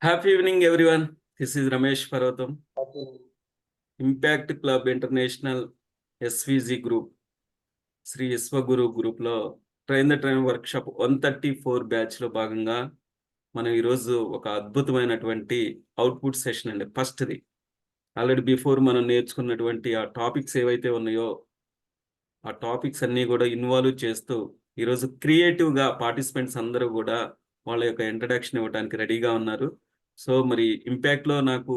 Happy evening, everyone. This is Ramesh Parvatam, Impact Club International SVG Group, Shri Vishwaguru గ్రూప్లో train the train workshop 134 బ్యాచ్లో భాగంగా మనం ఈరోజు ఒక అద్భుతమైనటువంటి అవుట్పుట్ సెషన్ అండి. ఫస్ట్ది ఆల్రెడీ బిఫోర్ మనం నేర్చుకున్నటువంటి ఆ టాపిక్స్ ఏవైతే ఉన్నాయో ఆ టాపిక్స్ అన్నీ కూడా ఇన్వాల్వ్ చేస్తూ ఈరోజు క్రియేటివ్గా పార్టిసిపెంట్స్ అందరూ కూడా వాళ్ళ యొక్క ఇంట్రడక్షన్ ఇవ్వడానికి రెడీగా ఉన్నారు. సో మరి ఇంపాక్ట్లో నాకు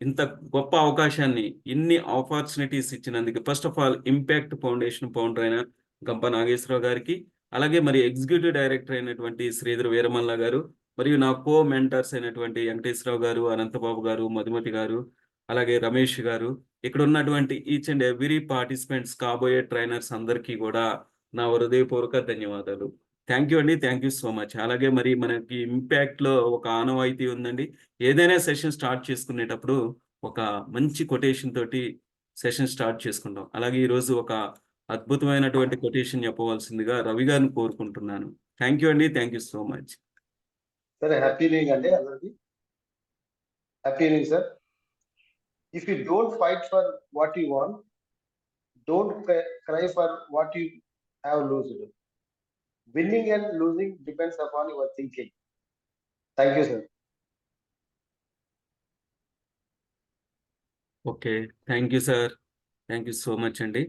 ఇంత గొప్ప అవకాశాన్ని ఇన్ని ఆపర్చునిటీస్ ఇచ్చినందుకు first of all impact foundation founder అయిన గంప నాగేశ్వరరావు గారికి, అలాగే మరి ఎగ్జిక్యూటివ్ డైరెక్టర్ అయినటువంటి శ్రీధర్ వీరమల్ల గారు, మరియు నా కో మెంటర్స్ అయినటువంటి వెంకటేశ్వరరావు గారు, అనంతబాబు గారు, మధుమతి గారు, అలాగే రమేష్ గారు, ఇక్కడ ఉన్నటువంటి ఈచ్ అండ్ ఎవ్రీ పార్టిసిపెంట్స్, కాబోయే ట్రైనర్స్ అందరికీ కూడా నా హృదయపూర్వక ధన్యవాదాలు. థ్యాంక్ యూ అండి. Thank you so much. అలాగే మరి మనకి ఇంపాక్ట్లో ఒక ఆనవాయితీ ఉందండి. ఏదైనా సెషన్ స్టార్ట్ చేసుకునేటప్పుడు ఒక మంచి కొటేషన్ తోటి సెషన్ స్టార్ట్ చేసుకుంటాం. అలాగే ఈరోజు ఒక అద్భుతమైనటువంటి కొటేషన్ చెప్పవలసిందిగా రవి గారిని కోరుకుంటున్నాను. థ్యాంక్ యూ అండి. Thank you so much. సరే, హ్యాపీ ఈవినింగ్ అండి అందరికి. Happy evening sir. If you don't fight for what you want, don't cry for what you have loosed. Winning and losing depends upon your thinking. Thank you sir. Okay, thank you sir. Thank you so much అండి.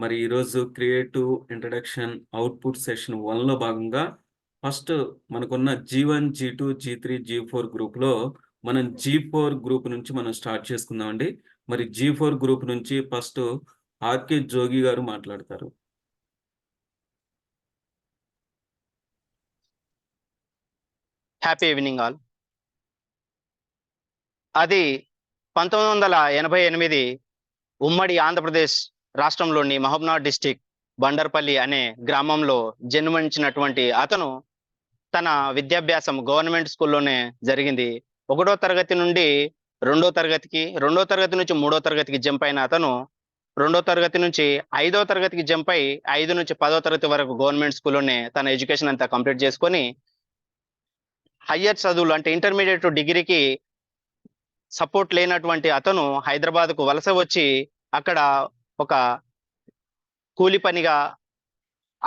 మరి ఈరోజు creative introduction output session 1లో భాగంగా first మనకున్న G1, G2, G3, G4 గ్రూప్లో మనం G4 group నుంచి మనం start చేసుకుందామండి. మరి G4 గ్రూప్ నుంచి ఫస్ట్ ఆర్కే జోగి గారు మాట్లాడతారు. Happy evening all. అది 1988 ఉమ్మడి ఆంధ్రప్రదేశ్ రాష్ట్రంలోని మహబూబ్నగర్ డిస్టిక్ బండర్పల్లి అనే గ్రామంలో జన్మించినటువంటి అతను తన విద్యాభ్యాసం గవర్నమెంట్ స్కూల్లోనే జరిగింది. 1వ తరగతి నుండి 2వ తరగతికి, 2వ తరగతి నుంచి 3వ తరగతికి జంప్ అయిన అతను 2వ తరగతి నుంచి 5వ తరగతికి జంప్ అయి 5 నుంచి 10వ తరగతి వరకు గవర్నమెంట్ స్కూల్లోనే తన ఎడ్యుకేషన్ అంతా కంప్లీట్ చేసుకొని హయ్యర్ చదువులు అంటే ఇంటర్మీడియట్ డిగ్రీకి సపోర్ట్ లేనటువంటి అతను హైదరాబాద్కు వలస వచ్చి అక్కడ ఒక కూలి పనిగా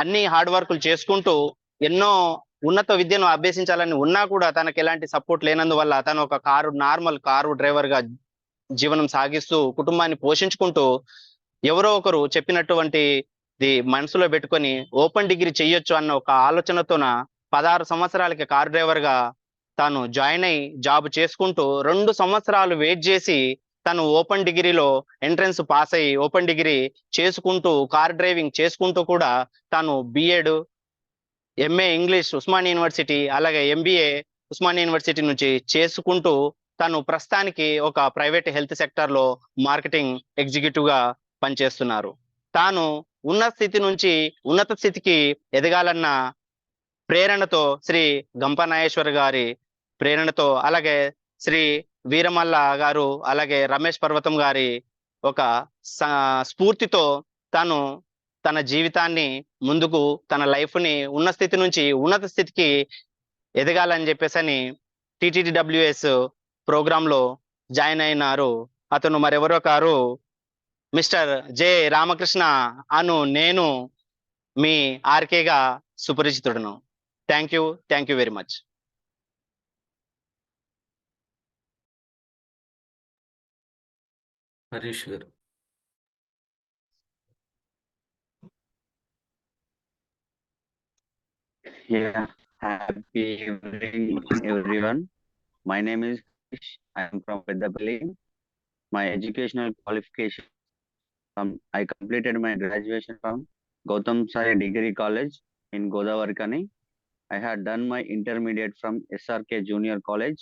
అన్ని హార్డ్ వర్కులు చేసుకుంటూ ఎన్నో ఉన్నత విద్యను అభ్యసించాలని ఉన్నా కూడా తనకు ఎలాంటి సపోర్ట్ లేనందువల్ల తను ఒక నార్మల్ కారు డ్రైవర్ గా జీవనం సాగిస్తూ కుటుంబాన్ని పోషించుకుంటూ ఎవరో ఒకరు చెప్పినటువంటి మనసులో పెట్టుకొని ఓపెన్ డిగ్రీ చెయ్యొచ్చు అన్న ఒక ఆలోచనతోన 16 సంవత్సరాలకి కారు డ్రైవర్ గా తాను జాయిన్ అయి జాబ్ చేసుకుంటూ 2 సంవత్సరాలు వెయిట్ చేసి తను ఓపెన్ డిగ్రీలో ఎంట్రన్స్ పాస్ అయ్యి ఓపెన్ డిగ్రీ చేసుకుంటూ కార్ డ్రైవింగ్ చేసుకుంటూ కూడా తాను BEd, MA English Osmania university, అలాగే ఎంబీఏ ఉస్మానియా యూనివర్సిటీ నుంచి చేసుకుంటూ తను ప్రస్తుతానికి ఒక ప్రైవేట్ హెల్త్ సెక్టర్ లో మార్కెటింగ్ ఎగ్జిక్యూటివ్ గా పనిచేస్తున్నారు. తాను ఉన్న స్థితి నుంచి ఉన్నత స్థితికి ఎదగాలన్న ప్రేరణతో శ్రీ గంప నాగేశ్వర్ గారి ప్రేరణతో, అలాగే శ్రీ వీరమల్ల గారు, అలాగే రమేష్ పర్వతం గారి ఒక స్ఫూర్తితో తాను తన జీవితాన్ని ముందుకు, తన లైఫ్ ని ఉన్న స్థితి నుంచి ఉన్నత స్థితికి ఎదగాలని చెప్పేసి TTDWS ప్రోగ్రామ్ లో జాయిన్ అయినారు. అతను మరెవరో కారు మిస్టర్ జె రామకృష్ణ అను నేను మీ ఆర్కేగా సుపరిచితుడును. Thank you very much. Harish garu. Yeah, happy evening, everyone. My name is Krish. I am from Peddapalli. My educational qualification I completed my graduation from Gautam Sai Degree College in Godavarikani. I had done my intermediate from SRK Junior College.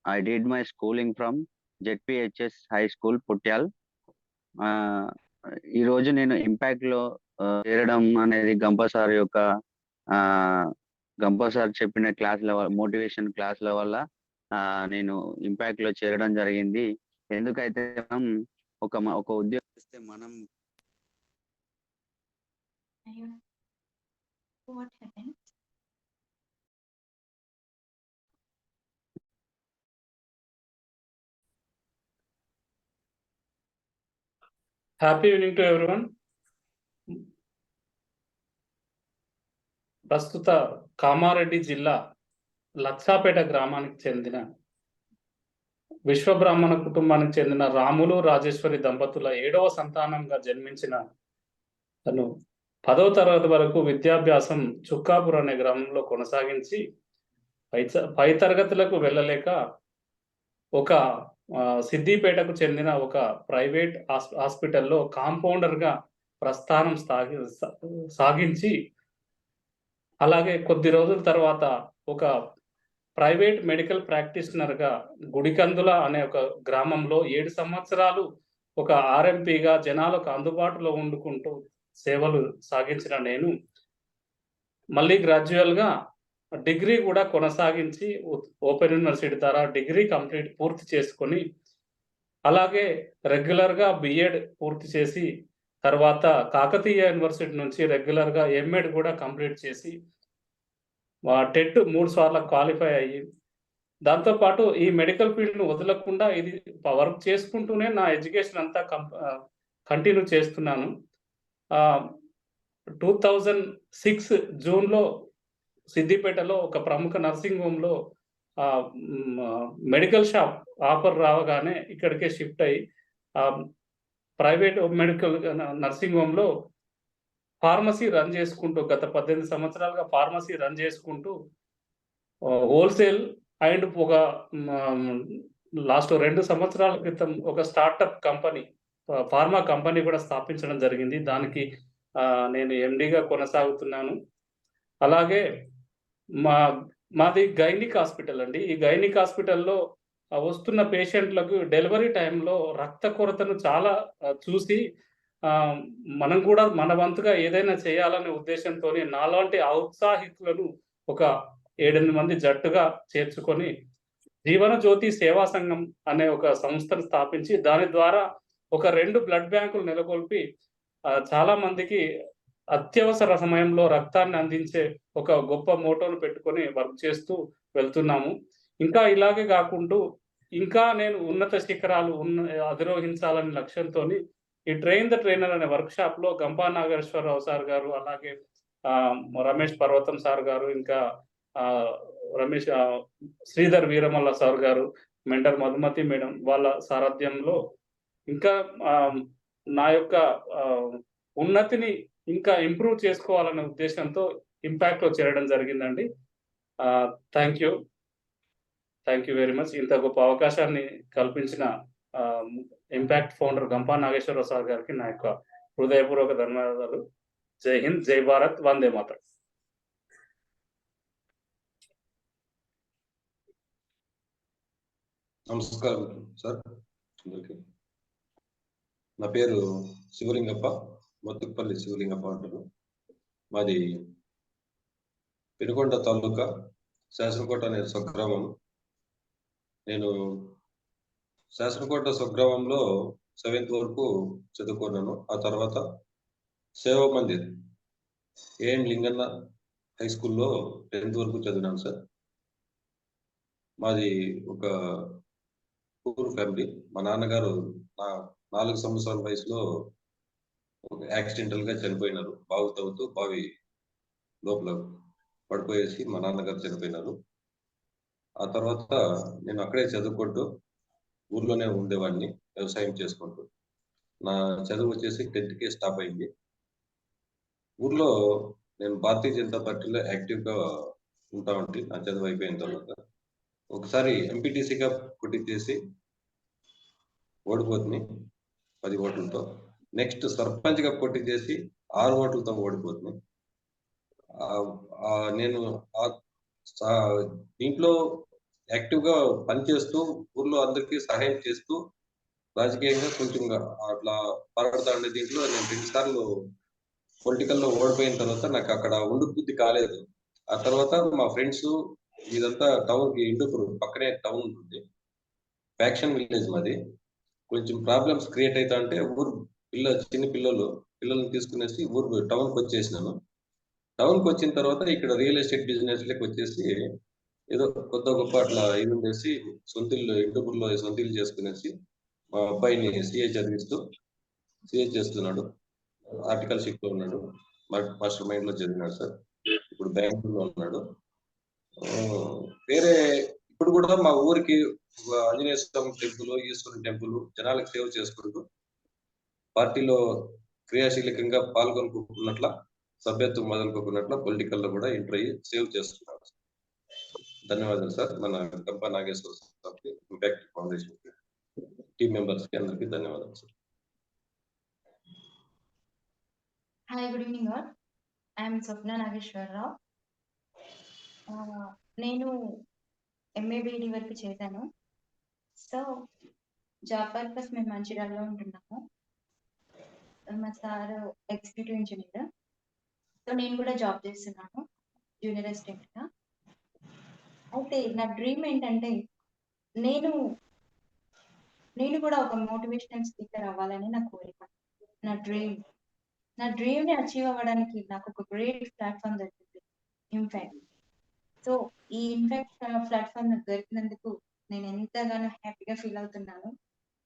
I did my schooling from ZPHS High School, Putyal. ఈ రోజు నేను impact లో చేరడం అనేది గంప sir యొక్క గంప sir చెప్పిన క్లాసుల మోటివేషన్ క్లాసుల వల్ల నేను ఇంపాక్ట్ లో చేరడం జరిగింది. ఎందుకైతే మనం ఒక ఉద్యోగం ఇస్తే మనం హ్యాపీ ఈవినింగ్ టు ఎవ్రీవన్. ప్రస్తుత కామారెడ్డి జిల్లా లక్షాపేట గ్రామానికి చెందిన విశ్వబ్రాహ్మణ కుటుంబానికి చెందిన రాములు రాజేశ్వరి దంపతుల 7వ సంతానంగా జన్మించిన తను 10వ తరగతి వరకు విద్యాభ్యాసం చుక్కాపూర్ అనే గ్రామంలో కొనసాగించి పై తరగతులకు వెళ్ళలేక ఒక సిద్దిపేటకు చెందిన ఒక ప్రైవేట్ హాస్పిటల్లో కాంపౌండర్గా ప్రస్థానం సాగించి అలాగే కొద్ది రోజుల తర్వాత ఒక ప్రైవేట్ మెడికల్ ప్రాక్టీషనర్గా గుడికందుల అనే ఒక గ్రామంలో 7 సంవత్సరాలు ఒక ఆర్ఎంపీగా జనాలకు అందుబాటులో ఉండుకుంటూ సేవలు సాగించిన నేను మళ్ళీ గ్రాడ్యువల్గా డిగ్రీ కూడా కొనసాగించి ఓపెన్ యూనివర్సిటీ ద్వారా డిగ్రీ పూర్తి చేసుకొని అలాగే రెగ్యులర్గా బిఎడ్ పూర్తి చేసి తర్వాత కాకతీయ యూనివర్సిటీ నుంచి రెగ్యులర్గా ఎంఎడ్ కూడా కంప్లీట్ చేసి టెట్ 3 సార్లు క్వాలిఫై అయ్యి దాంతోపాటు ఈ మెడికల్ ఫీల్డ్ను వదలకుండా ఇది వర్క్ చేసుకుంటూనే నా ఎడ్యుకేషన్ అంతా కంటిన్యూ చేస్తున్నాను. 2006 జూన్లో సిద్దిపేటలో ఒక ప్రముఖ నర్సింగ్ హోమ్లో మెడికల్ షాప్ ఆఫర్ రావగానే ఇక్కడికే షిఫ్ట్ అయ్యి ప్రైవేట్ మెడికల్ నర్సింగ్ హోమ్లో ఫార్మసీ రన్ చేసుకుంటూ గత 18 సంవత్సరాలుగా ఫార్మసీ రన్ చేసుకుంటూ హోల్సేల్ అండ్ ఒక లాస్ట్ 2 సంవత్సరాల క్రితం ఒక స్టార్టప్ కంపెనీ ఫార్మా కంపెనీ కూడా స్థాపించడం జరిగింది. దానికి నేను ఎండిగా కొనసాగుతున్నాను. అలాగే మాది గైనిక్ హాస్పిటల్ అండి. ఈ గైనిక్ హాస్పిటల్లో వస్తున్న పేషెంట్లకు డెలివరీ టైంలో రక్త కొరతను చాలా చూసి మనం కూడా మన వంతుగా ఏదైనా చేయాలనే ఉద్దేశంతో నాలాంటి ఔత్సాహికులను ఒక 7-8 మంది జట్టుగా చేర్చుకొని జీవన జ్యోతి సేవా సంఘం అనే ఒక సంస్థను స్థాపించి దాని ద్వారా ఒక 2 బ్లడ్ బ్యాంకులు నెలకొల్పి చాలా మందికి అత్యవసర సమయంలో రక్తాన్ని అందించే ఒక గొప్ప మోటోను పెట్టుకొని వర్క్ చేస్తూ వెళ్తున్నాము. ఇంకా ఇలాగే కాకుండా ఇంకా నేను ఉన్నత శిఖరాలు అధిరోహించాలనే లక్ష్యంతో ఈ ట్రైన్ ద ట్రైనర్ అనే వర్క్ షాప్ లో గంపా నాగేశ్వరరావు సార్ గారు అలాగే రమేష్ పర్వతం సార్ గారు ఇంకా శ్రీధర్ వీరమల్ల సార్ గారు మెంటర్ మధుమతి మేడం వాళ్ళ సారథ్యంలో ఇంకా నా యొక్క ఉన్నతిని ఇంకా ఇంప్రూవ్ చేసుకోవాలనే ఉద్దేశంతో ఇంపాక్ట్ లో చేరడం జరిగిందండి. Thank you very much. ఇంత గొప్ప అవకాశాన్ని కల్పించిన Impact founder Gampa Nageswararao sir గారికి నా యొక్క హృదయపూర్వక ధన్యవాదాలు. జై హింద్, జై భారత్, వందే మాతరం. నమస్కారం సార్ అందరికి. నా పేరు శివలింగప్ప, మొత్తుపల్లి శివలింగప్ప అంటారు. మాది పెనుకొండ తాలూకా శాసనకోట అనే స్వగ్రామం. నేను శాసనకోట స్వగ్రామంలో 7th వరకు చదువుకున్నాను. ఆ తర్వాత సేవా మందిర్ ఏఎం లింగన్న హై స్కూల్లో 10th వరకు చదివినాను సార్. మాది ఒక పూర్ ఫ్యామిలీ. మా నాన్నగారు నా 4 సంవత్సరాల వయసులో యాక్సిడెంటల్ గా చనిపోయినారు. బావి తవ్వుతూ బావి లోపల పడిపోయేసి మా నాన్నగారు చనిపోయినారు. ఆ తర్వాత నేను అక్కడే చదువుకుంటూ ఊర్లోనే ఉండేవాడిని, వ్యవసాయం చేసుకుంటూ. నా చదువు వచ్చేసి 10th స్టాప్ అయింది. ఊర్లో నేను భారతీయ జనతా పార్టీలో యాక్టివ్గా ఉంటా ఉంటే నా చదువు అయిపోయిన తర్వాత ఒకసారి ఎంపీటీసీగా పోటీ చేసి ఓడిపోతుంది 10 ఓట్లతో. నెక్స్ట్ సర్పంచ్గా పోటీ చేసి 6 ఓట్లతో ఓడిపోతుంది. నేను దీంట్లో యాక్టివ్గా పనిచేస్తూ ఊర్లో అందరికీ సహాయం చేస్తూ రాజకీయంగా కొంచెం అట్లా పరగడతాండే దీంట్లో నేను 2 సార్లు పొలిటికల్లో ఓడిపోయిన తర్వాత నాకు అక్కడ ఉండుబుద్ధి కాలేదు. ఆ తర్వాత మా ఫ్రెండ్స్ ఇదంతా టౌన్కి ఇండోపూర్ పక్కనే టౌన్ ఉంటుంది, ఫ్యాక్షన్ విలేజ్ మాది. కొంచెం ప్రాబ్లమ్స్ క్రియేట్ అవుతా అంటే చిన్న పిల్లల్ని తీసుకునేసి టౌన్కి వచ్చేసినాను. టౌన్కి వచ్చిన తర్వాత ఇక్కడ రియల్ ఎస్టేట్ బిజినెస్ లకి వచ్చేసి ఏదో కొత్త గొప్ప అట్లా ఇది ఉండేసి ఇండోపూర్లో సొంతిల్లు చేసుకునేసి మా అబ్బాయిని సిఏ చదివిస్తూ సిఎస్ చేస్తున్నాడు, ఆర్టికల్ షిప్ లో ఉన్నాడు, మాస్టర్ మైండ్ లో చదివినాడు సార్. ఇప్పుడు బెంగళూరులో ఉన్నాడు. వేరే ఇప్పుడు కూడా మా ఊరికి ఆంజనేయ స్వామి టెంపుల్, ఈశ్వరుని టెంపుల్ జనాలకు సేవ చేసుకుంటూ పార్టీలో క్రియాశీలకంగా పాల్గొనుకున్నట్ల, సభ్యత్వం మొదలుకోకున్నట్ల పొలిటికల్ లో కూడా ఎంటర్ అయ్యి సేవ్ చేస్తున్నారు. ధన్యవాదాలు సార్. మన గంప నాగేశ్వర సార్కి, ఇంపాక్ట్ ఫౌండేషన్ టీమ్ మెంబర్స్ కి అందరికీ ధన్యవాదాలు sir. Hi, good evening all. I am Swapna Nageshwar Rao. నేను MA/BD వరకు చేశాను. సో జాబ్ పర్పస్ మేము మంచిర్యాలలో ఉంటున్నాము. మా సార్ ఎగ్జిక్యూటివ్ ఇంజనీర్. సో నేను కూడా జాబ్ చేస్తున్నాను జూనియర్ అసిస్టెంట్ గా. అయితే నా డ్రీమ్ ఏంటంటే నేను కూడా ఒక మోటివేషనల్ స్పీకర్ అవ్వాలని నా కోరిక, నా డ్రీమ్ ని అచీవ్ అవ్వడానికి నాకు ఒక గ్రేట్ ప్లాట్ఫామ్ దొరికింది, ఇంపాక్ట్. సో ఈ ఇంపాక్ట్ ప్లాట్ఫామ్ నాకు దొరికినందుకు నేను ఎంతగానో హ్యాపీగా ఫీల్ అవుతున్నాను.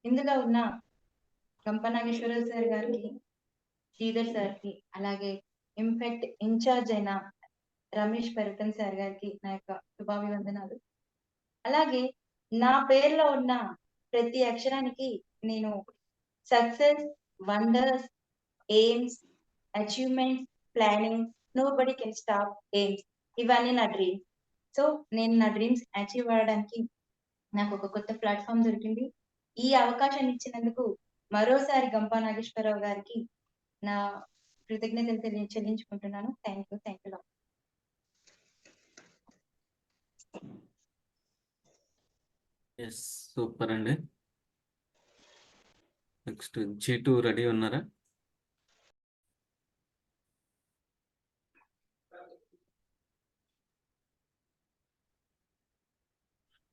ఇందులో ఉన్న గంప నాగేశ్వరరావు సార్ గారికి, శ్రీధర్ సార్కి, అలాగే ఇంపాక్ట్ ఇన్ఛార్జ్ అయిన రమేష్ పర్వతన్ సార్ గారికి నా యొక్క శుభాభివందనాలు. అలాగే నా పేరులో ఉన్న ప్రతి అక్షరానికి నేను success, wonders, AIIMS, achievements, planning, nobody can stop AIIMS, ఇవన్నీ నా డ్రీమ్స్. సో నేను నా డ్రీమ్స్ అచీవ్ అవ్వడానికి నాకు ఒక కొత్త ప్లాట్ఫామ్ దొరికింది. ఈ అవకాశాన్ని ఇచ్చినందుకు మరోసారి గంపా నాగేశ్వరరావు గారికి నా కృతజ్ఞతలు చెల్లించుకుంటున్నాను. Thank you. ఎస్, సూపర్ అండి. నెక్స్ట్ G2 రెడీ ఉన్నారా?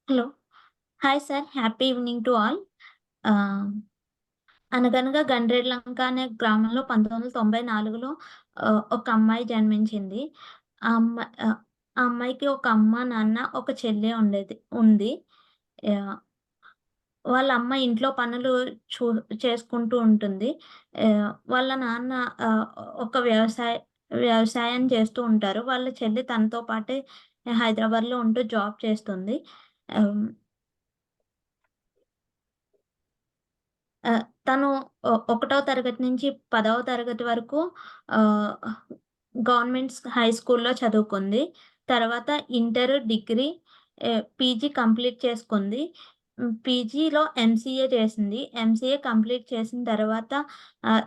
Hello, hi sir, happy evening to all. అనగనగా గండ్రేడ్లంక అనే గ్రామంలో 1994లో ఒక అమ్మాయి జన్మించింది. ఆ అమ్మాయికి ఒక అమ్మ, నాన్న, ఒక చెల్లి ఉంది. వాళ్ళ అమ్మ ఇంట్లో పనులు చేసుకుంటూ ఉంటుంది. వాళ్ళ నాన్న ఒక వ్యవసాయం చేస్తూ ఉంటారు. వాళ్ళ చెల్లి తనతో పాటే హైదరాబాద్‌లో ఉంటూ జాబ్ చేస్తుంది. తను 1వ తరగతి నుంచి 10వ తరగతి వరకు గవర్నమెంట్ హై స్కూల్‌లో చదువుకుంది. తర్వాత ఇంటర్, డిగ్రీ, పీజీ కంప్లీట్ చేసుకుంది. పీజీలో ఎంసీఏ చేసింది. ఎంసీఏ కంప్లీట్ చేసిన తర్వాత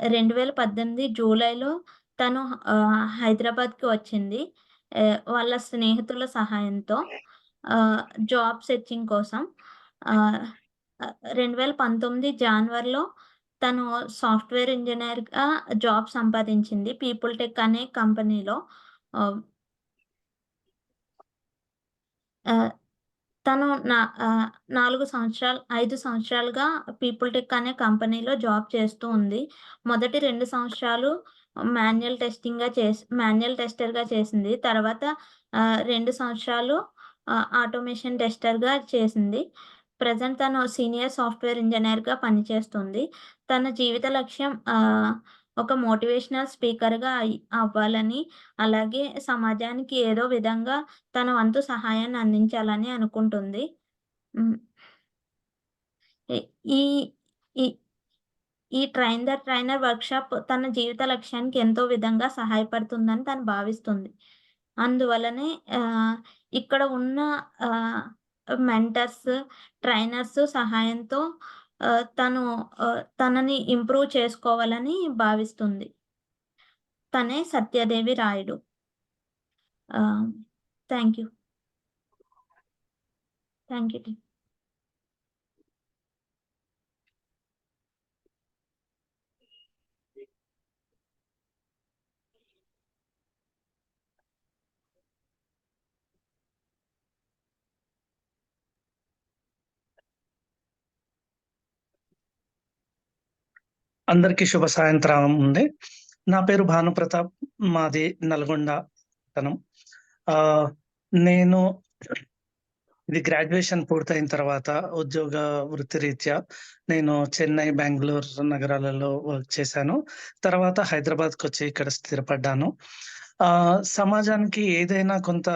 2018 జూలైలో తను హైదరాబాద్‌కి వచ్చింది. వాళ్ళ స్నేహితుల సహాయంతో జాబ్ సెర్చింగ్ కోసం. 2019 జనవరిలో తను సాఫ్ట్‌వేర్ ఇంజినీర్‌గా జాబ్ సంపాదించింది పీపుల్ టెక్ అనే కంపెనీలో. తను 5 సంవత్సరాలుగా పీపుల్ టెక్ అనే కంపెనీలో జాబ్ చేస్తూ ఉంది. మొదటి 2 సంవత్సరాలు మాన్యువల్ టెస్టర్‌గా చేసింది. తర్వాత 2 సంవత్సరాలు ఆటోమేషన్ టెస్టర్‌గా చేసింది. ప్రెజెంట్ తను సీనియర్ సాఫ్ట్‌వేర్ ఇంజినీర్‌గా పనిచేస్తుంది. తన జీవిత లక్ష్యం ఒక మోటివేషనల్ స్పీకర్‌గా అవ్వాలని, అలాగే సమాజానికి ఏదో విధంగా తన వంతు సహాయాన్ని అందించాలని అనుకుంటుంది. ఈ ఈ ఈ ట్రైన్ ద ట్రైనర్ వర్క్‌షాప్ తన జీవిత లక్ష్యానికి ఎంతో విధంగా సహాయపడుతుందని తను భావిస్తుంది. అందువల్లనే ఇక్కడ ఉన్న మెంటర్స్, ట్రైనర్స్ సహాయంతో తనని ఇంప్రూవ్ చేసుకోవాలని భావిస్తుంది. తనే Satyadevi Rayudu. Thank you. Team. అందరికీ శుభ సాయంత్రం ఉంది. నా పేరు భానుప్రతాప్, మాది నల్గొండ పట్టణం. నేను ఇది గ్రాడ్యుయేషన్ పూర్తయిన తర్వాత ఉద్యోగ వృత్తిరీత్యా నేను చెన్నై, బెంగుళూరు నగరాలలో వర్క్ చేశాను. తర్వాత హైదరాబాద్‌కి వచ్చి ఇక్కడ స్థిరపడ్డాను. సమాజానికి ఏదైనా కొంత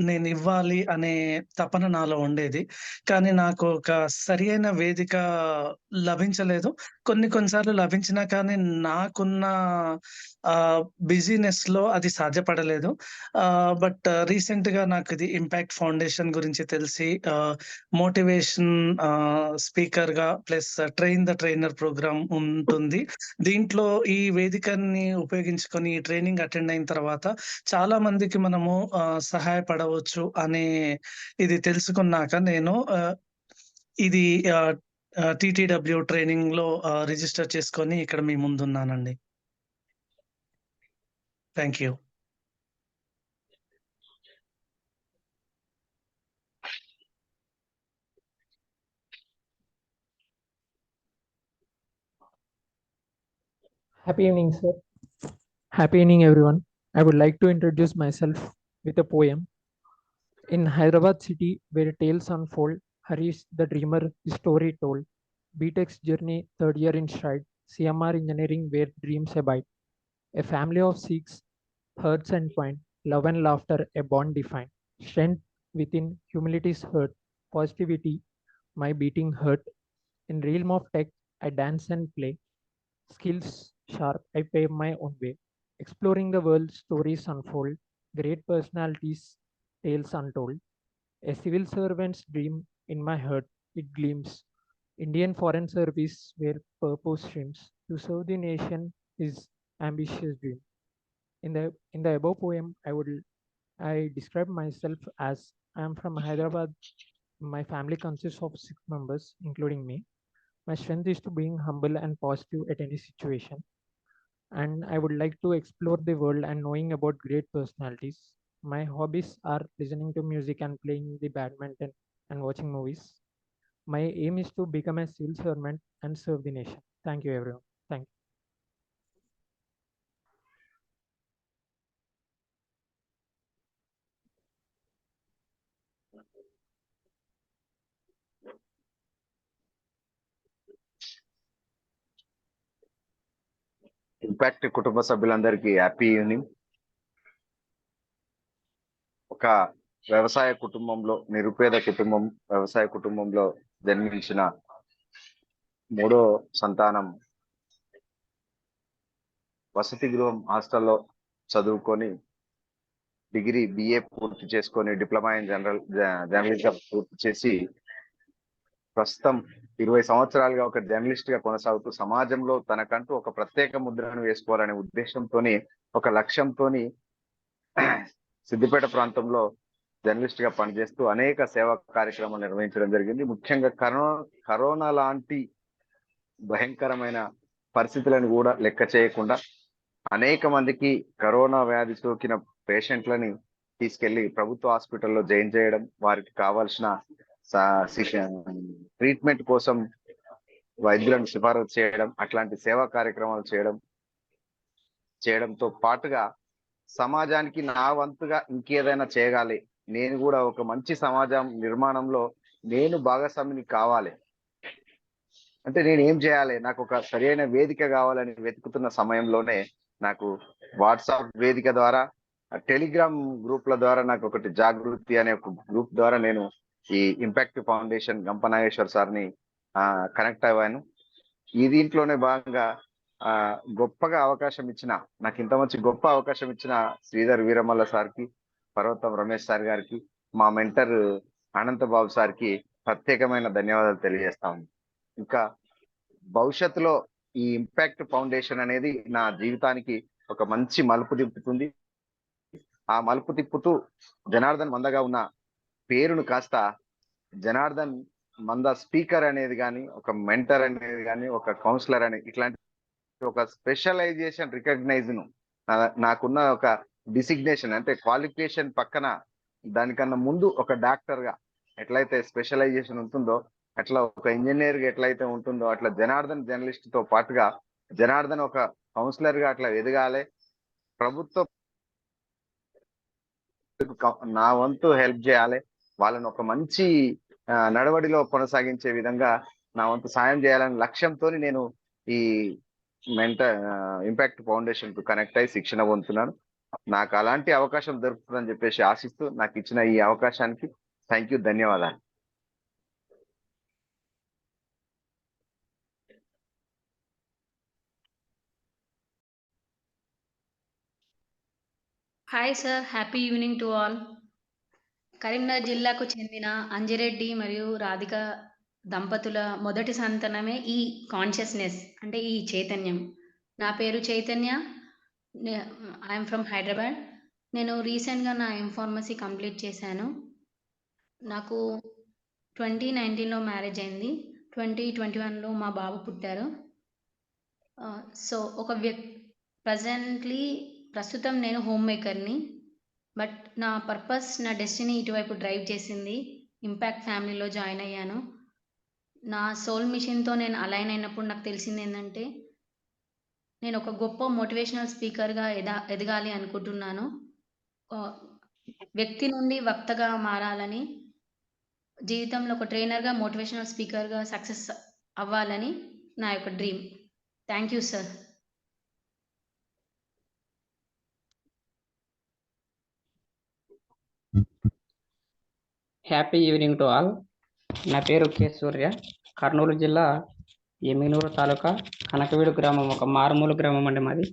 నేను ఇవ్వాలి అనే తపన నాలో ఉండేది. కానీ నాకు ఒక సరియైన వేదిక లభించలేదు. కొన్ని సార్లు లభించినా కానీ నాకున్న బిజీనెస్‌లో అది సాధ్యపడలేదు. బట్ రీసెంట్‌గా నాకు ఇది ఇంపాక్ట్ ఫౌండేషన్ గురించి తెలిసి మోటివేషన్ స్పీకర్‌గా plus train the trainer programme ఉంటుంది. దీంట్లో ఈ వేదికని ఉపయోగించుకొని ఈ ట్రైనింగ్ అటెండ్ అయిన తర్వాత చాలా మందికి మనము సహాయపడవచ్చు అనే ఇది తెలుసుకున్నాక నేను ఇది టీటీడబ్ల్యూ ట్రైనింగ్‌లో రిజిస్టర్ చేసుకొని ఇక్కడ మీ ముందున్నానండి. Thank you. Happy evening, sir. Happy evening, everyone. I would like to introduce myself with a poem. In Hyderabad city, where tales unfold, Harish the dreamer, his story told. BTech's journey, third year in stride. CMR engineering, where dreams abide. A family of six, hearts entwined, love and laughter, a bond defined. Strength within, humility's hurt, positivity, my beating heart. In realm of tech, I dance and play. Skills sharp, I pave my own way. Exploring the world, stories unfold. Great personalities, tales untold. A civil servant's dream in my heart, it gleams. Indian Foreign Service, where purpose streams. To serve the nation is ambitious dream. In the above poem, I describe myself as I am from Hyderabad. My family consists of 6 members, including me. My strength is to being humble and positive at any situation. And I would like to explore the world and knowing about great personalities. My hobbies are listening to music and playing the badminton and watching movies. My aim is to become a civil servant and serve the nation. Thank you, everyone. Thank you. Impact కుటుంబ సభ్యులందరికీ happy evening. ఒక వ్యవసాయ కుటుంబంలో, నిరుపేద కుటుంబం, వ్యవసాయ కుటుంబంలో జన్మించిన మూడో సంతానం వసతి గృహం హాస్టల్లో చదువుకొని డిగ్రీ బిఏ పూర్తి చేసుకొని డిప్లొమా ఇన్ జర్నలిజం పూర్తి చేసి ప్రస్తుతం 20 సంవత్సరాలుగా ఒక జర్నలిస్ట్ గా కొనసాగుతూ సమాజంలో తనకంటూ ఒక ప్రత్యేక ముద్రను వేసుకోవాలనే ఉద్దేశంతోని, ఒక లక్ష్యంతోని సిద్దిపేట ప్రాంతంలో జర్నలిస్ట్ గా పనిచేస్తూ అనేక సేవా కార్యక్రమాలు నిర్వహించడం జరిగింది. ముఖ్యంగా కరోనా లాంటి భయంకరమైన పరిస్థితులను కూడా లెక్క చేయకుండా అనేక మందికి కరోనా వ్యాధి సోకిన పేషెంట్లని తీసుకెళ్లి ప్రభుత్వ హాస్పిటల్లో జాయిన్ చేయడం, వారికి కావాల్సిన ట్రీట్మెంట్ కోసం వైద్యులను సిఫారసు చేయడం, అట్లాంటి సేవా కార్యక్రమాలు చేయడంతో పాటుగా సమాజానికి నా వంతుగా ఇంకేదైనా చేయగాలి, నేను కూడా ఒక మంచి సమాజం నిర్మాణంలో నేను భాగస్వామిని కావాలి అంటే నేను ఏం చేయాలి, నాకు ఒక సరైన వేదిక కావాలని వెతుకుతున్న సమయంలోనే నాకు వాట్సాప్ వేదిక ద్వారా, టెలిగ్రామ్ గ్రూప్ల ద్వారా నాకు ఒకటి జాగృతి అనే ఒక గ్రూప్ ద్వారా నేను ఈ ఇంపాక్ట్ ఫౌండేషన్ గంపనాగేశ్వర్ సార్ని కనెక్ట్ అయ్యాను. ఈ దీంట్లోనే భాగంగా గొప్పగా అవకాశం ఇచ్చిన, నాకు ఇంత మంచి గొప్ప అవకాశం ఇచ్చిన శ్రీధర్ వీరమల్ల సార్కి, పర్వతం రమేష్ సార్ గారికి, మా మెంటర్ అనంతబాబు సార్కి ప్రత్యేకమైన ధన్యవాదాలు తెలియజేస్తాము. ఇంకా భవిష్యత్తులో ఈ ఇంపాక్ట్ ఫౌండేషన్ అనేది నా జీవితానికి ఒక మంచి మలుపు తిప్పుతుంది. ఆ మలుపు తిప్పుతూ జనార్దన్ మందగా ఉన్న పేరును కాస్త జనార్దన్ మంద స్పీకర్ అనేది కానీ, ఒక మెంటర్ అనేది కానీ, ఒక కౌన్సిలర్ అని ఇట్లాంటి ఒక స్పెషలైజేషన్ రికగ్నైజ్ ను నాకున్న ఒక డిసిగ్నేషన్ అంటే క్వాలిఫికేషన్ పక్కన దానికన్నా ముందు ఒక డాక్టర్ గా ఎట్లయితే స్పెషలైజేషన్ ఉంటుందో, అట్లా ఒక ఇంజనీర్ గా ఎట్లయితే ఉంటుందో, అట్లా జనార్దన్ జర్నలిస్ట్ తో పాటుగా జనార్దన్ ఒక కౌన్సిలర్ గా అట్లా ఎదగాలి. ప్రభుత్వం నా వంతు హెల్ప్ చేయాలి. వాళ్ళని ఒక మంచి నడవడిలో కొనసాగించే విధంగా నా వంతు సాయం చేయాలనే లక్ష్యంతో నేను ఈ ఇంపాక్ట్ ఫౌండేషన్ కు కనెక్ట్ అయ్యి శిక్షణ పొందుతున్నాను. నాకు అలాంటి అవకాశం దొరుకుతుందని చెప్పేసి ఆశిస్తూ నాకు ఇచ్చిన ఈ అవకాశానికి థ్యాంక్ యూ, ధన్యవాదాలు. Hi sir, happy evening to all. Karimnagar జిల్లాకు చెందిన అంజిరెడ్డి మరియు రాధిక దంపతుల మొదటి సంతానమే ఈ కాన్షియస్నెస్, అంటే ఈ చైతన్యం. నా పేరు చైతన్య, ఐఎమ్ ఫ్రమ్ హైదరాబాద్. నేను రీసెంట్గా నా ఎంఫార్మసీ కంప్లీట్ చేశాను. నాకు 2019లో మ్యారేజ్ అయింది. 2021లో మా బాబు పుట్టారు. సో ప్రస్తుతం నేను హోమ్ మేకర్ని. బట్ నా పర్పస్, నా డెస్టినీ ఇటువైపు డ్రైవ్ చేసింది. ఇంపాక్ట్ ఫ్యామిలీలో జాయిన్ అయ్యాను. నా సోల్ మిషన్తో నేను అలైన్ అయినప్పుడు నాకు తెలిసింది ఏంటంటే, నేను ఒక గొప్ప మోటివేషనల్ స్పీకర్గా ఎదగాలి అనుకుంటున్నాను. వ్యక్తి నుండి వక్తగా మారాలని, జీవితంలో ఒక ట్రైనర్గా, మోటివేషనల్ స్పీకర్గా సక్సెస్ అవ్వాలని నా యొక్క dream. Thank you sir. Happy evening to all. నా పేరు కె సూర్య. కర్నూలు జిల్లా ఎమ్మిగనూరు తాలూకా కనకవీడు గ్రామం, ఒక మారుమూల గ్రామం అండి మాది.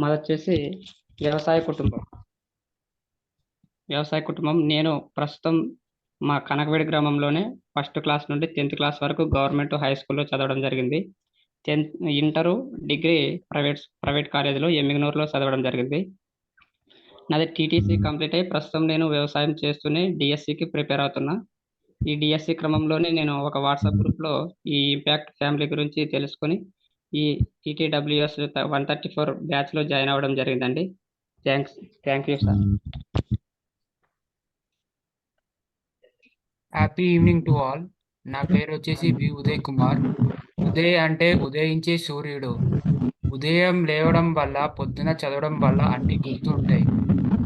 మాది వచ్చేసి వ్యవసాయ కుటుంబం. నేను ప్రస్తుతం మా కనకవీడు గ్రామంలోనే 1st క్లాస్ నుండి 10th క్లాస్ వరకు గవర్నమెంట్ హై స్కూల్లో చదవడం జరిగింది. ఇంటరు, డిగ్రీ ప్రైవేట్ కాలేజీలో ఎమ్మిగనూరులో చదవడం జరిగింది. నాది టీటీసీ కంప్లీట్ అయ్యి ప్రస్తుతం నేను వ్యవసాయం చేస్తూనే డిఎస్సికి ప్రిపేర్ అవుతున్నా. ఈ డిఎస్సి క్రమంలోనే నేను ఒక వాట్సాప్ గ్రూప్లో ఈ ఇంపాక్ట్ ఫ్యామిలీ గురించి తెలుసుకొని ఈ టీటీడబ్ల్యూఎస్ 134 బ్యాచ్లో జాయిన్ అవ్వడం జరిగిందండి. Thank you sir. Happy evening to all. నా పేరు వచ్చేసి బి ఉదయ్ కుమార్. ఉదయ్ అంటే ఉదయించే సూర్యుడు. ఉదయం లేవడం వల్ల, పొద్దున చదవడం వల్ల అన్ని గుర్తుంటాయి.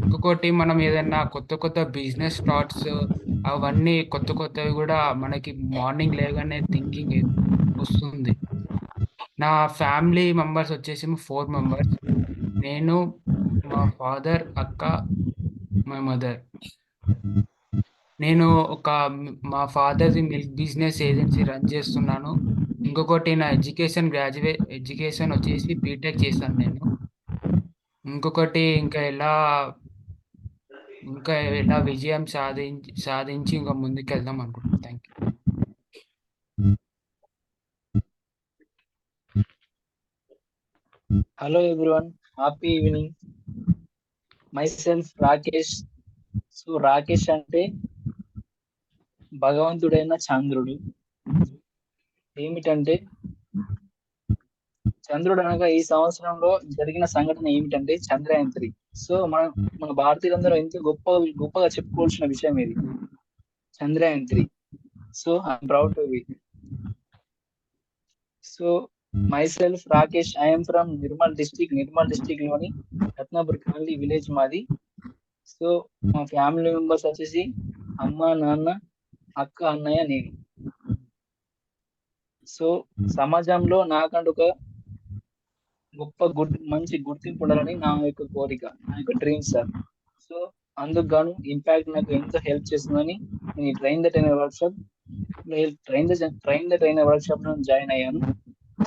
ఇంకొకటి, మనం ఏదైనా కొత్త బిజినెస్ స్టార్ట్స్ అవన్నీ కొత్తవి కూడా మనకి మార్నింగ్ లేగానే థింకింగ్ వస్తుంది. నా ఫ్యామిలీ మెంబర్స్ వచ్చేసి 4 మెంబర్స్. నేను, మా ఫాదర్, అక్క, మై మదర్. నేను మా ఫాదర్ది మిల్క్ బిజినెస్ ఏజెన్సీ రన్ చేస్తున్నాను. ఇంకొకటి, నా ఎడ్యుకేషన్ వచ్చేసి బీటెక్ చేశాను నేను. ఇంకొకటి, ఇంకా ఎలా విజయం సాధించి ఇంకా ముందుకు వెళ్దాం అనుకుంటున్నాను. Thank you. Hello everyone, happy evening. My self Rakesh. So Rakesh అంటే భగవంతుడైన చంద్రుడు. ఏమిటంటే, చంద్రుడు అనగా ఈ సంవత్సరంలో జరిగిన సంఘటన ఏమిటంటే చంద్రయాన్ 3. సో మన భారతీయులందరూ ఎంతో గొప్పగా చెప్పుకోవాల్సిన విషయం ఇది, Chandrayaan 3. So I'm proud to be. So my self Rakesh, I'm from Nirmal district లోని రత్నాపూర్ కాలనీ విలేజ్ మాది. సో మా ఫ్యామిలీ మెంబర్స్ వచ్చేసి అమ్మ, నాన్న, అక్క, అన్నయ్య, నేను. సో సమాజంలో నాకంటూ ఒక మంచి గుర్తింపు ఉండాలని నా యొక్క కోరిక, నా యొక్క డ్రీమ్ సార్. సో అందుకు గాను ఇంపాక్ట్ నాకు ఎంతో హెల్ప్ చేస్తుందని నేను ట్రైన్ ద ట్రైనర్ వర్క్షాప్ లో జాయిన్ అయ్యాను.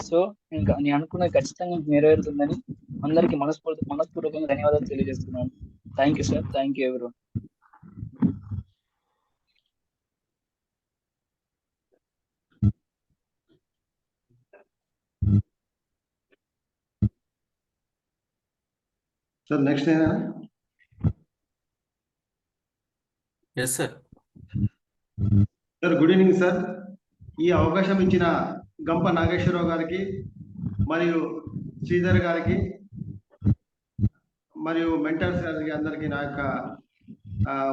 సో ఇంకా నేను అనుకున్నది ఖచ్చితంగా నెరవేరుతుందని అందరికీ మనస్పూర్వకంగా ధన్యవాదాలు తెలియజేస్తున్నాను. Thank you sir. Thank you everyone. Sir next నేనా? Yes sir. Sir good evening sir. ఈ అవకాశం ఇచ్చిన గంప నాగేశ్వరరావు గారికి మరియు శ్రీధర్ గారికి మరియు మెంటర్స్ గారికి అందరికీ నా యొక్క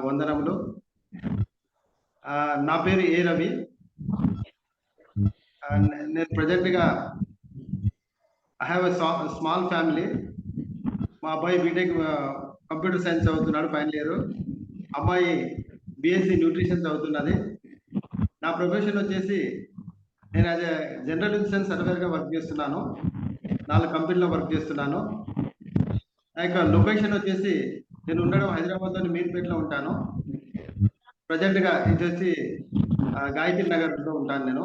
వందనములు. నా పేరు ఏ రవి. నేను ప్రజెంట్గా I have a small family. మా అబ్బాయి బీటెక్ కంప్యూటర్ సైన్స్ చదువుతున్నాడు, ఫైనల్ ఇయర్. అమ్మాయి బిఎస్సి న్యూట్రిషన్ చదువుతున్నది. నా ప్రొఫెషన్ వచ్చేసి నేను యాజ్ ఎ జనరల్ ఇన్సూరెన్స్ సర్వేగా వర్క్ చేస్తున్నాను. 4 కంపెనీలో వర్క్ చేస్తున్నాను. నా యొక్క లొకేషన్ వచ్చేసి నేను ఉండడం హైదరాబాద్లోని మీర్పేటలో ఉంటాను. ప్రజెంట్గా ఇది వచ్చి గాయత్రి నగర్లో ఉంటాను నేను.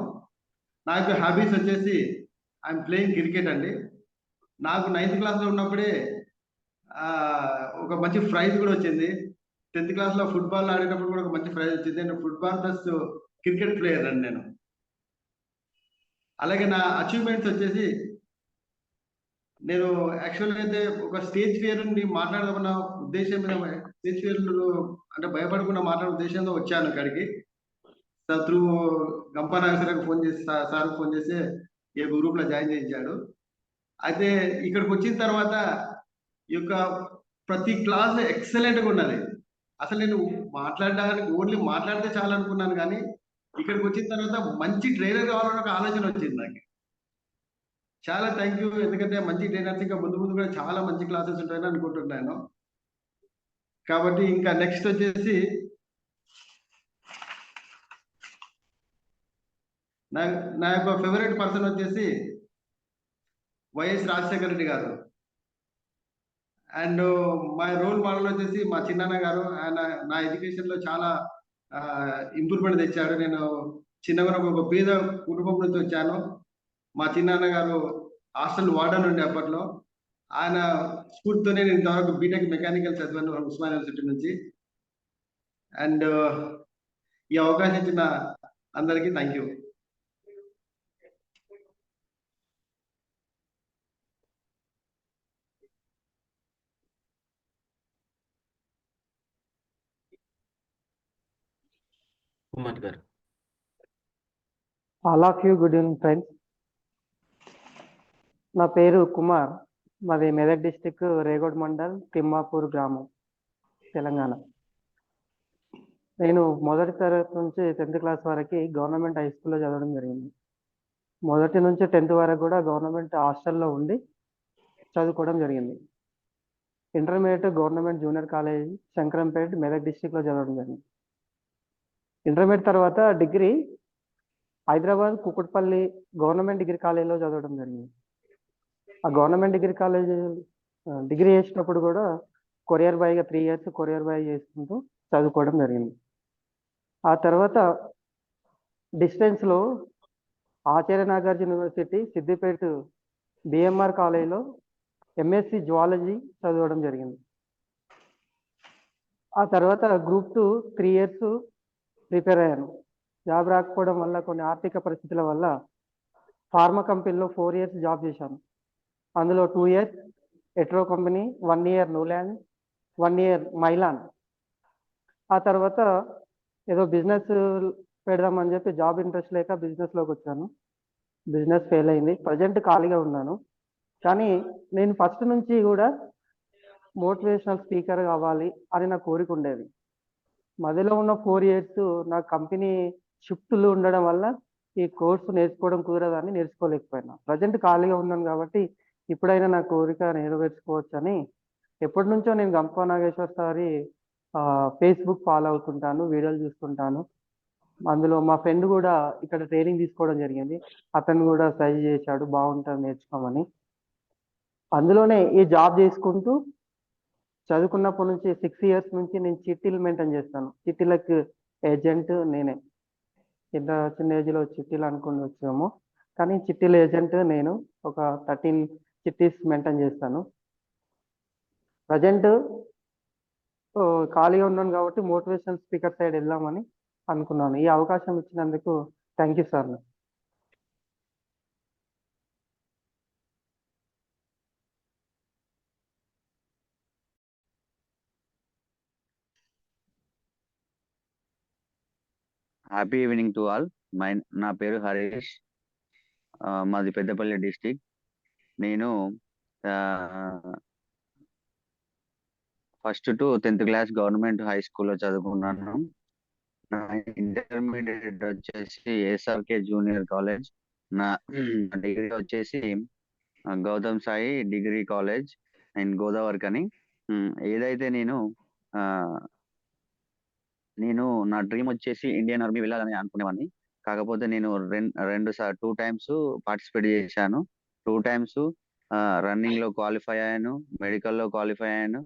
నా యొక్క హాబీస్ వచ్చేసి ఐఎమ్ ప్లేయింగ్ క్రికెట్ అండి. నాకు 9th క్లాస్లో ఉన్నప్పుడే ఒక మంచి ప్రైజ్ కూడా వచ్చింది. 10th క్లాస్లో ఫుట్బాల్ ఆడేటప్పుడు కూడా ఒక మంచి ప్రైజ్ వచ్చింది. నేను ఫుట్బాల్ ప్లస్ క్రికెట్ ప్లేయర్ అండి నేను. అలాగే నా అచీవ్మెంట్స్ వచ్చేసి నేను యాక్చువల్గా అయితే ఒక స్టేజ్ ఫియర్ నుండి మాట్లాడదామన్న ఉద్దేశం మీద స్టేజ్ ఫియర్ అంటే భయపడకుండా మాట్లాడే ఉద్దేశంతో వచ్చాను ఇక్కడికి. సార్ త్రూ గంపా నాగేశ్వరరావుకి ఫోన్ చేసి సార్ ఫోన్ చేసి ఈ గ్రూప్లో జాయిన్ చేయించాడు. అయితే ఇక్కడికి వచ్చిన తర్వాత ఈ యొక్క ప్రతి క్లాస్ ఎక్సలెంట్గా ఉన్నది. అసలు నేను మాట్లాడడానికి ఓన్లీ మాట్లాడితే చాలా అనుకున్నాను, కానీ ఇక్కడికి వచ్చిన తర్వాత మంచి ట్రైనర్ కావాలని ఒక ఆలోచన వచ్చింది నాకు. చాలా థ్యాంక్ యూ. ఎందుకంటే మంచి ట్రైనర్స్ ఇంకా ముందు ముందు కూడా చాలా మంచి క్లాసెస్ ఉంటాయని అనుకుంటున్నాను. కాబట్టి ఇంకా నెక్స్ట్ వచ్చేసి నా యొక్క ఫేవరెట్ పర్సన్ వచ్చేసి వైఎస్ రాజశేఖర రెడ్డి గారు. అండ్ మా రోల్ మోడల్ వచ్చేసి మా చిన్నాన్న గారు. ఆయన నా ఎడ్యుకేషన్ లో చాలా ఇంప్రూవ్మెంట్ తెచ్చాడు. నేను చిన్నగా ఒక పేద కుటుంబం నుంచి వచ్చాను. మా చిన్నాన్న గారు హాస్టల్ వార్డెన్ ఉండే అప్పట్లో. ఆయన స్ఫూర్తితోనే నేను ఇంతవరకు బీటెక్ మెకానికల్ చదివాను ఉస్మాన్ యూనివర్సిటీ నుంచి. అండ్ ఈ అవకాశం ఇచ్చిన అందరికీ thank you. Kumar garu. All of you good evening friends. నా పేరు కుమార్. మాది మెదక్ డిస్టిక్ రేగోడ్ మండల్ తిమ్మాపూర్ గ్రామం, తెలంగాణ. నేను మొదటి తరగతి నుంచి 10th క్లాస్ వరకు గవర్నమెంట్ హై స్కూల్లో చదవడం జరిగింది. మొదటి నుంచి 10th వరకు కూడా గవర్నమెంట్ హాస్టల్లో ఉండి చదువుకోవడం జరిగింది. Intermediate government junior college Shankarampet Medak డిస్టిక్లో చదవడం జరిగింది. ఇంటర్మీడియట్ తర్వాత degree Hyderabad Kukatpally government degree కాలేజీలో చదవడం జరిగింది. ఆ గవర్నమెంట్ డిగ్రీ కాలేజ్ డిగ్రీ చేసినప్పుడు కూడా కొరియర్ బాయ్గా 3 years కొరియర్ బాయ్ చేసుకుంటూ చదువుకోవడం జరిగింది. ఆ తర్వాత డిస్టెన్స్లో ఆచార్య నాగార్జున యూనివర్సిటీ సిద్దిపేట బిఎంఆర్ కాలేజీలో ఎంఎస్సి జువాలజీ చదవడం జరిగింది. ఆ తర్వాత గ్రూప్ 2 3 years ప్రిపేర్ అయ్యాను. జాబ్ రాకపోవడం వల్ల కొన్ని ఆర్థిక పరిస్థితుల వల్ల ఫార్మా కంపెనీలో 4 years జాబ్ చేశాను. అందులో 2 years ఎట్రో company, 1 year Neuland, 1 year Mylan. ఆ తర్వాత ఏదో బిజినెస్ పెడదామని చెప్పి జాబ్ ఇంట్రెస్ట్ లేక బిజినెస్లోకి వచ్చాను. బిజినెస్ ఫెయిల్ అయింది. ప్రజెంట్ ఖాళీగా ఉన్నాను. కానీ నేను ఫస్ట్ నుంచి కూడా మోటివేషనల్ స్పీకర్ కావాలి అని నా కోరిక ఉండేది. మధ్యలో ఉన్న 4 years నా కంపెనీ షిఫ్ట్లు ఉండడం వల్ల ఈ కోర్సు నేర్చుకోవడం కుదరదని నేర్చుకోలేకపోయినా. ప్రజెంట్ ఖాళీగా ఉన్నాను కాబట్టి ఇప్పుడైనా నా కోరిక నెరవేర్చుకోవచ్చని ఎప్పటి నుంచో నేను గంపా నాగేశ్వర్ సారి ఫేస్బుక్ ఫాలో అవుతుంటాను, వీడియోలు చూస్తుంటాను. అందులో మా ఫ్రెండ్ కూడా ఇక్కడ ట్రైనింగ్ తీసుకోవడం జరిగింది. అతను కూడా సజెస్ట్ చేశాడు బాగుంటుంది నేర్చుకోమని. అందులోనే ఈ జాబ్ చేసుకుంటూ చదువుకున్నప్పటి నుంచి 6 years నుంచి నేను చిట్టీలు మెయింటైన్ చేస్తాను. చిట్టీలకు ఏజెంట్ నేనే. ఇంత చిన్న ఏజ్లో చిట్టీలు అనుకుని వచ్చాము, కానీ చిట్టీల ఏజెంట్ నేను. ఒక 13 చిట్టీస్ మెయింటైన్ చేస్తాను. ప్రజెంట్ ఖాళీగా ఉన్నాను కాబట్టి మోటివేషనల్ స్పీకర్ సైడ్ వెళ్దామని అనుకున్నాను. ఈ అవకాశం ఇచ్చినందుకు thank you sir. Happy evening to all. నా పేరు హరీష్. మాది పెద్దపల్లి డిస్టిక్. నేను first to 10th class government high స్కూల్లో చదువుకున్నాను. నా ఇంటర్మీడియట్ వచ్చేసి ఎస్ఆర్కే జూనియర్ కాలేజ్. నా డిగ్రీ వచ్చేసి Gautam Sai degree college and Godavari అని. ఏదైతే నేను నేను నా డ్రీమ్ వచ్చేసి ఇండియన్ ఆర్మీ వెళ్ళాలని అనుకునేవాడిని. కాకపోతే నేను 2 టైమ్స్ పార్టిసిపేట్ చేశాను. 2 టైమ్స్ రన్నింగ్‌లో క్వాలిఫై అయ్యాను. మెడికల్‌లో క్వాలిఫై అయ్యాను.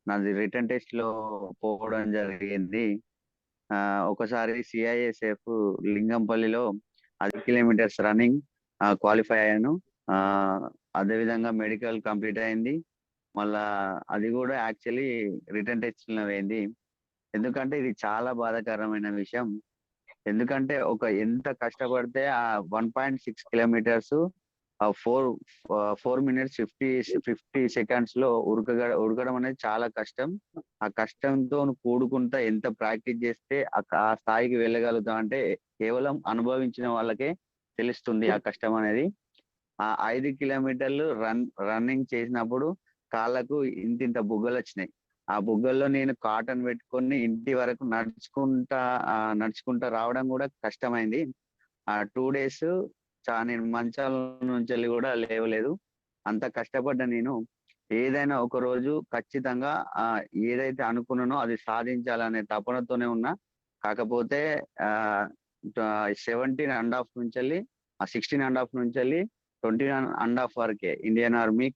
నాది రిటన్ టెస్ట్‌లో పోవడం జరిగింది. ఒకసారి సిఐఎస్ఎఫ్ లింగంపల్లిలో 10 కిలోమీటర్స్ రన్నింగ్ క్వాలిఫై అయ్యాను. అదేవిధంగా మెడికల్ కంప్లీట్ అయింది. మళ్ళా అది కూడా యాక్చువల్లీ రిటన్ టెస్ట్‌లో పోయింది. ఎందుకంటే ఇది చాలా బాధాకరమైన విషయం. ఎందుకంటే ఎంత కష్టపడితే 1.6 కిలోమీటర్స్ 4 మినిట్స్ 50 సెకండ్స్‌లో ఉరకడం అనేది చాలా కష్టం. ఆ కష్టంతో కూడుకుంటా ఎంత ప్రాక్టీస్ చేస్తే ఆ స్థాయికి వెళ్ళగలుగుతాం అంటే కేవలం అనుభవించిన వాళ్ళకే తెలుస్తుంది ఆ కష్టం అనేది. ఆ 5 కిలోమీటర్లు రన్నింగ్ చేసినప్పుడు కాళ్ళకు ఇంతింత బుగ్గలు వచ్చినాయి. ఆ బుగ్గల్లో నేను కాటన్ పెట్టుకొని ఇంటి వరకు నడుచుకుంటా రావడం కూడా కష్టమైంది. ఆ 2 డేస్ నేను మంచాల నుంచి కూడా లేవలేదు. అంత కష్టపడ్డా నేను. ఏదైనా ఒక రోజు ఖచ్చితంగా ఏదైతే అనుకున్నానో అది సాధించాలనే తపనతోనే ఉన్నా. కాకపోతే 17.5 నుంచి 16.5 నుంచి 21.5 వరకే ఇండియన్ ఆర్మీ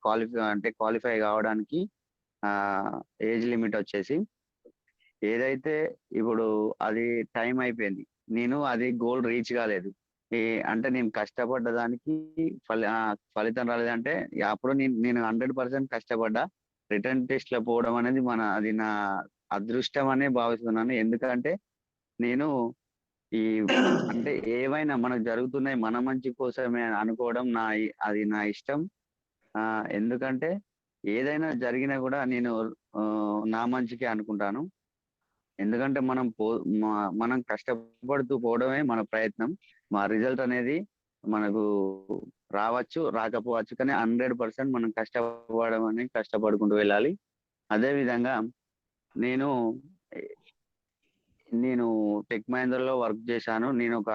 క్వాలిఫై కావడానికి ఏజ్ లిమిట్ వచ్చేసి. ఏదైతే ఇప్పుడు అది టైం అయిపోయింది. నేను అది గోల్ రీచ్ కాలేదు. అంటే నేను కష్టపడ్డ దానికి ఫలితం రాలేదంటే అప్పుడు నేను 100% కష్టపడ్డా. రిటర్న్ టెస్ట్ లో పోవడం అనేది అది నా అదృష్టం అనే భావిస్తున్నాను. ఎందుకంటే నేను అంటే ఏవైనా మనకు జరుగుతున్నాయి మన మంచి కోసమే అనుకోవడం అది నా ఇష్టం. ఎందుకంటే ఏదైనా జరిగినా కూడా నేను నా మంచికే అనుకుంటాను. ఎందుకంటే మనం కష్టపడుతూ పోవడమే మన ప్రయత్నం. మా రిజల్ట్ అనేది మనకు రావచ్చు, రాకపోవచ్చు, కానీ 100% మనం కష్టపడుకుంటూ వెళ్ళాలి. అదే విధంగా నేను టెక్ మహీంద్రాలో వర్క్ చేశాను. నేను ఒక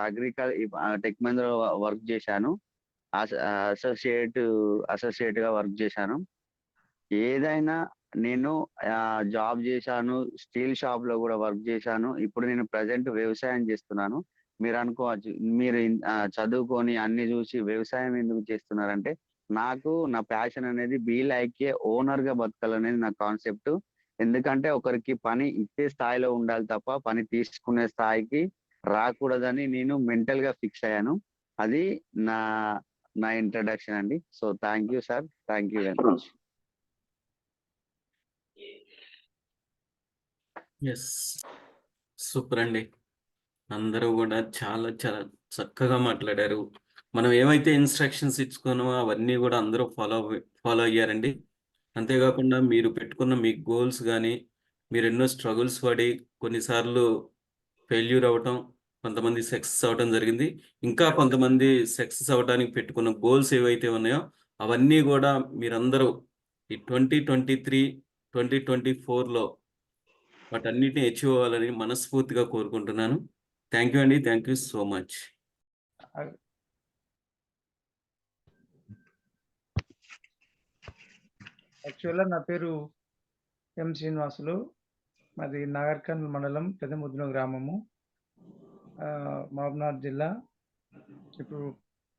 టెక్ మహీంద్రాలో వర్క్ చేశాను. అసోసియేట్ గా వర్క్ చేశాను. ఏదైనా నేను జాబ్ చేశాను. స్టీల్ షాప్ లో కూడా వర్క్ చేశాను. ఇప్పుడు నేను ప్రజెంట్ వ్యవసాయం చేస్తున్నాను. మీరు అనుకోవచ్చు, మీరు చదువుకొని అన్ని చూసి వ్యవసాయం ఎందుకు చేస్తున్నారంటే, నాకు నా ప్యాషన్ అనేది బీ లైక్ ఏ ఓనర్ గా బతకాలనేది నా కాన్సెప్ట్. ఎందుకంటే ఒకరికి పని ఇచ్చే స్థాయిలో ఉండాలి తప్ప పని తీసుకునే స్థాయికి రాకూడదని నేను మెంటల్ గా ఫిక్స్ అయ్యాను. అది నా ఇంట్రడక్షన్ అండి. So thank you sir. Thank you very much. Yes, super అండి. అందరూ కూడా చాలా చాలా చక్కగా మాట్లాడారు. మనం ఏమైతే ఇన్స్ట్రక్షన్స్ ఇచ్చుకున్నామో అవన్నీ కూడా అందరూ ఫాలో అయ్యారండి. అంతేకాకుండా మీరు పెట్టుకున్న మీ గోల్స్ కానీ, మీరు ఎన్నో స్ట్రగుల్స్ పడి కొన్నిసార్లు ఫెయిల్యూర్ అవ్వటం, కొంతమంది సక్సెస్ అవ్వటం జరిగింది. ఇంకా కొంతమంది సక్సెస్ అవ్వడానికి పెట్టుకున్న గోల్స్ ఏవైతే ఉన్నాయో అవన్నీ కూడా మీరందరూ ఈ 2023, 2024లో వాటన్నిటిని అచీవ్ అవ్వాలని మనస్ఫూర్తిగా కోరుకుంటున్నాను. థ్యాంక్ యూ అండి. Thank you so much. యాక్చువల్గా నా పేరు ఎం శ్రీనివాసులు. మాది నాగర్కర్నూల్ మండలం, పెద్దముద్దున గ్రామము, మహబూబ్నగర్ జిల్లా. ఇప్పుడు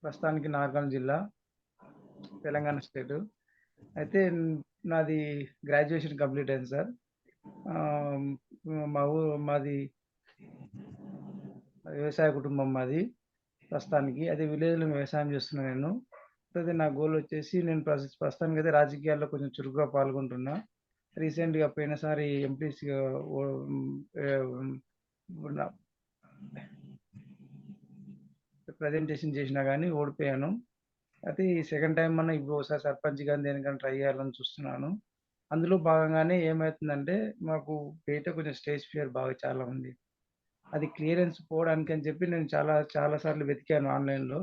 ప్రస్తుతానికి నాగర్కర్నూల్ జిల్లా, తెలంగాణ స్టేట్. అయితే నాది గ్రాడ్యుయేషన్ కంప్లీట్ అయింది సార్. మాది వ్యవసాయ కుటుంబం మాది ప్రస్తుతానికి. అదే విలేజ్లో వ్యవసాయం చేస్తున్నాను నేను. అయితే నా గోల్ వచ్చేసి, నేను ప్రస్తుతానికి అయితే రాజకీయాల్లో కొంచెం చురుకుగా పాల్గొంటున్నా. రీసెంట్గా పోయినసారి ఎంపీసీగా ప్రజెంటేషన్ చేసినా కానీ ఓడిపోయాను. అయితే ఈ సెకండ్ టైం అన్న ఇప్పుడు ఒకసారి సర్పంచ్ కానీ దేనికన్నా ట్రై చేయాలని చూస్తున్నాను. అందులో భాగంగానే ఏమవుతుందంటే, మాకు బయట కొంచెం స్టేజ్ ఫియర్ బాగా చాలా ఉంది. అది క్లియరెన్స్ పోవడానికి అని చెప్పి నేను చాలా సార్లు వెతికాను ఆన్లైన్లో.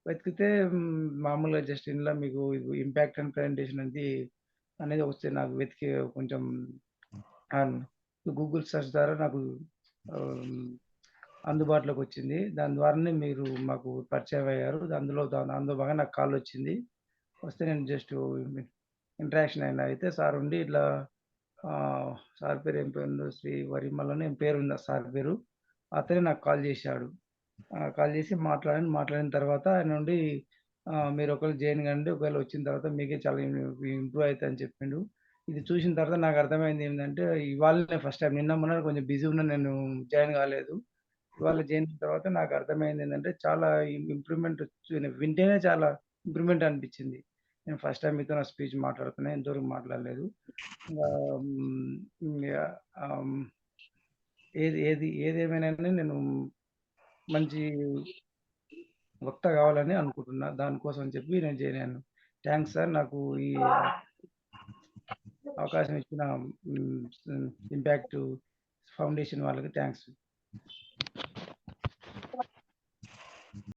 వెతికితే మామూలుగా జస్ట్ ఇందులో మీకు ఇంపాక్ట్ అండ్ ప్రజెంటేషన్ అనేది వస్తే నాకు వెతికి కొంచెం గూగుల్ సెర్చ్ ద్వారా నాకు అందుబాటులోకి వచ్చింది. దాని ద్వారానే మీరు మాకు పరిచయం అయ్యారు. అందులో బాగా నాకు కాల్ వచ్చింది. వస్తే నేను జస్ట్ ఇంటరాక్షన్ అయినా. అయితే సార్ ఉండి ఇట్లా సార్ పేరు ఏం పేరు, శ్రీ వరిమలని ఏం పేరు ఉంది ఆ సార్ పేరు. అతనే నాకు కాల్ చేశాడు. కాల్ చేసి మాట్లాడిన తర్వాత ఆయన నుండి మీరు ఒకవేళ జాయిన్ కండి, ఒకవేళ వచ్చిన తర్వాత మీకే చాలా ఇంప్రూవ్ అవుతుంది అని చెప్పిండు. ఇది చూసిన తర్వాత నాకు అర్థమైంది ఏంటంటే, ఇవాళ ఫస్ట్ టైం, నిన్న మొన్న కొంచెం బిజీ ఉన్నా, నేను జాయిన్ కాలేదు. ఇవాళ జాయిన్ అయిన తర్వాత నాకు అర్థమైంది ఏంటంటే, చాలా ఇంప్రూవ్మెంట్ వింటేనే చాలా ఇంప్రూవ్మెంట్ అనిపించింది. నేను ఫస్ట్ టైం మీతో నా స్పీచ్ మాట్లాడుతున్నా, ఇంతవరకు మాట్లాడలేదు. ఏదేమైనా నేను మంచి వక్త కావాలని అనుకుంటున్నా. దానికోసం అని చెప్పి నేను జాయిన్ అయ్యాను. థ్యాంక్స్ సార్, నాకు ఈ అవకాశం ఇచ్చిన ఇంపాక్ట్ ఫౌండేషన్ వాళ్ళకి థ్యాంక్స్.